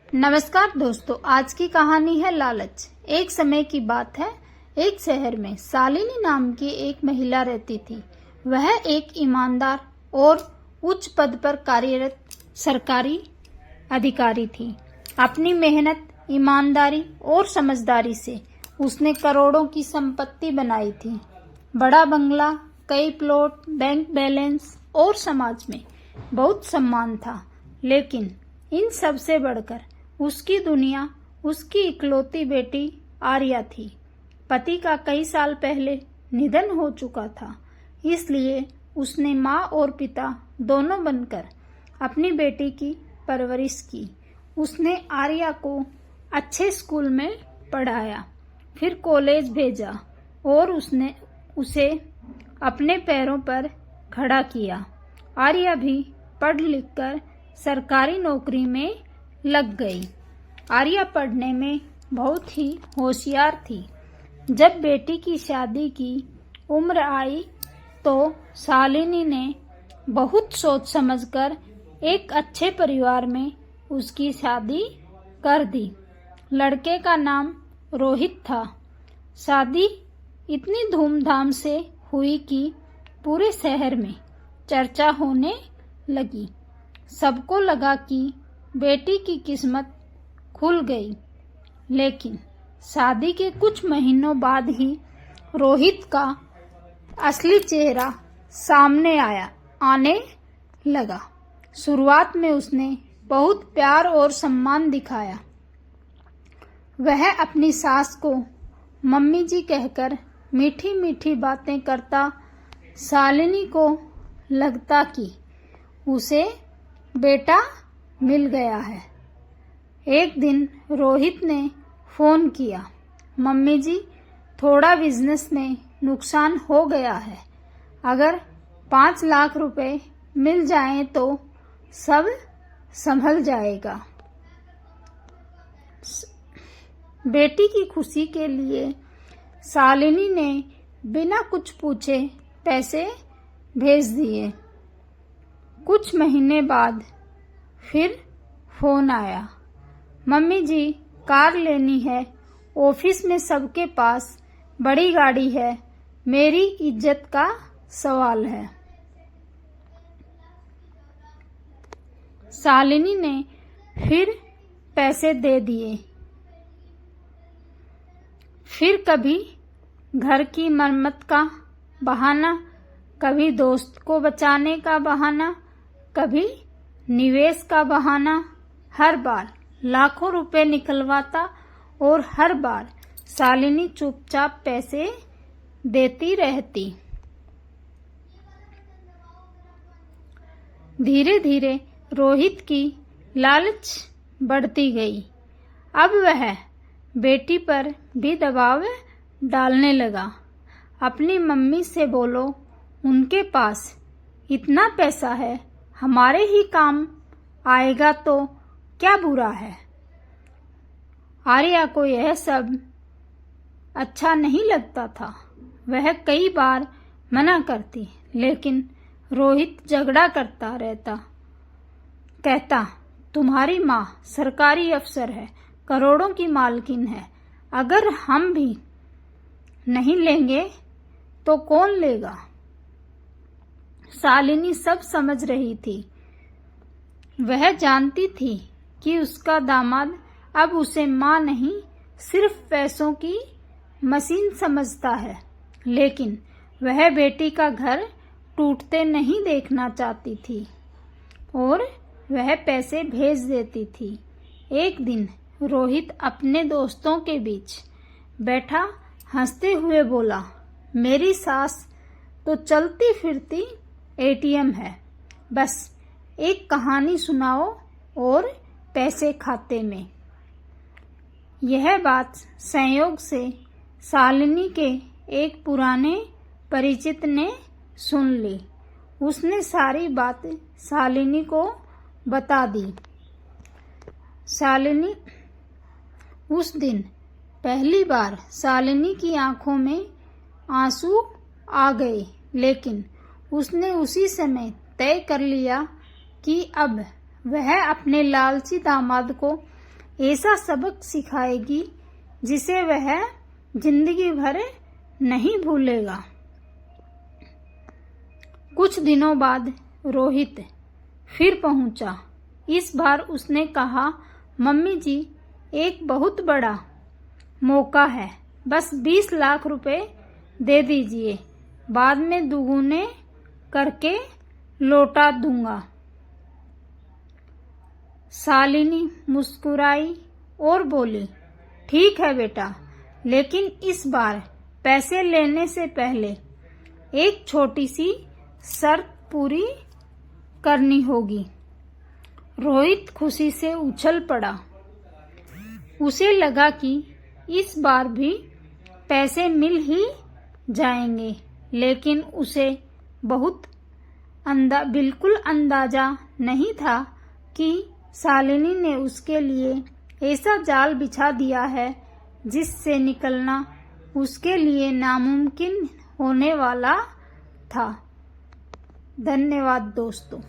नमस्कार दोस्तों, आज की कहानी है लालच। एक समय की बात है, एक शहर में शालिनी नाम की एक महिला रहती थी। वह एक ईमानदार और उच्च पद पर कार्यरत सरकारी अधिकारी थी। अपनी मेहनत, ईमानदारी और समझदारी से उसने करोड़ों की संपत्ति बनाई थी। बड़ा बंगला, कई प्लॉट, बैंक बैलेंस और समाज में बहुत सम्मान था। लेकिन इन सब से बढ़कर उसकी दुनिया उसकी इकलौती बेटी आर्या थी। पति का कई साल पहले निधन हो चुका था, इसलिए उसने माँ और पिता दोनों बनकर अपनी बेटी की परवरिश की। उसने आर्या को अच्छे स्कूल में पढ़ाया, फिर कॉलेज भेजा और उसने उसे अपने पैरों पर खड़ा किया। आर्या भी पढ़ लिखकर सरकारी नौकरी में लग गई। आर्या पढ़ने में बहुत ही होशियार थी। जब बेटी की शादी की उम्र आई तो शालिनी ने बहुत सोच समझकर एक अच्छे परिवार में उसकी शादी कर दी। लड़के का नाम रोहित था। शादी इतनी धूमधाम से हुई कि पूरे शहर में चर्चा होने लगी। सबको लगा कि बेटी की किस्मत खुल गई। लेकिन शादी के कुछ महीनों बाद ही रोहित का असली चेहरा सामने आने लगा। शुरुआत में उसने बहुत प्यार और सम्मान दिखाया। वह अपनी सास को मम्मी जी कहकर मीठी मीठी बातें करता। शालिनी को लगता कि उसे बेटा मिल गया है। एक दिन रोहित ने फोन किया, मम्मी जी, थोड़ा बिजनेस में नुकसान हो गया है। अगर 5 लाख रुपए मिल जाएं तो सब संभल जाएगा। बेटी की खुशी के लिए शालिनी ने बिना कुछ पूछे पैसे भेज दिए। कुछ महीने बाद फिर फोन आया, मम्मी जी, कार लेनी है। ऑफिस में सबके पास बड़ी गाड़ी है, मेरी इज्जत का सवाल है। शालिनी ने फिर पैसे दे दिए। फिर कभी घर की मरम्मत का बहाना, कभी दोस्त को बचाने का बहाना, कभी निवेश का बहाना। हर बार लाखों रुपए निकलवाता और हर बार शालिनी चुपचाप पैसे देती रहती। धीरे धीरे रोहित की लालच बढ़ती गई। अब वह बेटी पर भी दबाव डालने लगा। अपनी मम्मी से बोलो, उनके पास इतना पैसा है, हमारे ही काम आएगा तो क्या बुरा है। आर्या को यह सब अच्छा नहीं लगता था। वह कई बार मना करती, लेकिन रोहित झगड़ा करता रहता। कहता, तुम्हारी माँ सरकारी अफसर है, करोड़ों की मालकिन है, अगर हम भी नहीं लेंगे तो कौन लेगा। शालिनी सब समझ रही थी। वह जानती थी कि उसका दामाद अब उसे माँ नहीं, सिर्फ पैसों की मशीन समझता है। लेकिन वह बेटी का घर टूटते नहीं देखना चाहती थी और वह पैसे भेज देती थी। एक दिन रोहित अपने दोस्तों के बीच बैठा हंसते हुए बोला, मेरी सास तो चलती फिरती एटीएम है, बस एक कहानी सुनाओ और पैसे खाते में। यह बात संयोग से शालिनी के एक पुराने परिचित ने सुन ली। उसने सारी बात शालिनी को बता दी। शालिनी उस दिन पहली बार शालिनी की आंखों में आंसू आ गए, लेकिन उसने उसी समय तय कर लिया कि अब वह अपने लालची दामाद को ऐसा सबक सिखाएगी जिसे वह जिंदगी भर नहीं भूलेगा। कुछ दिनों बाद रोहित फिर पहुंचा। इस बार उसने कहा, मम्मी जी, एक बहुत बड़ा मौका है, बस 20 लाख रुपए दे दीजिए, बाद में दुगुने करके लौटा दूंगा। शालिनी मुस्कुराई और बोली, ठीक है बेटा, लेकिन इस बार पैसे लेने से पहले एक छोटी सी शर्त पूरी करनी होगी। रोहित खुशी से उछल पड़ा। उसे लगा कि इस बार भी पैसे मिल ही जाएंगे, लेकिन उसे बिल्कुल अंदाजा नहीं था कि शालिनी ने उसके लिए ऐसा जाल बिछा दिया है जिससे निकलना उसके लिए नामुमकिन होने वाला था। धन्यवाद दोस्तों।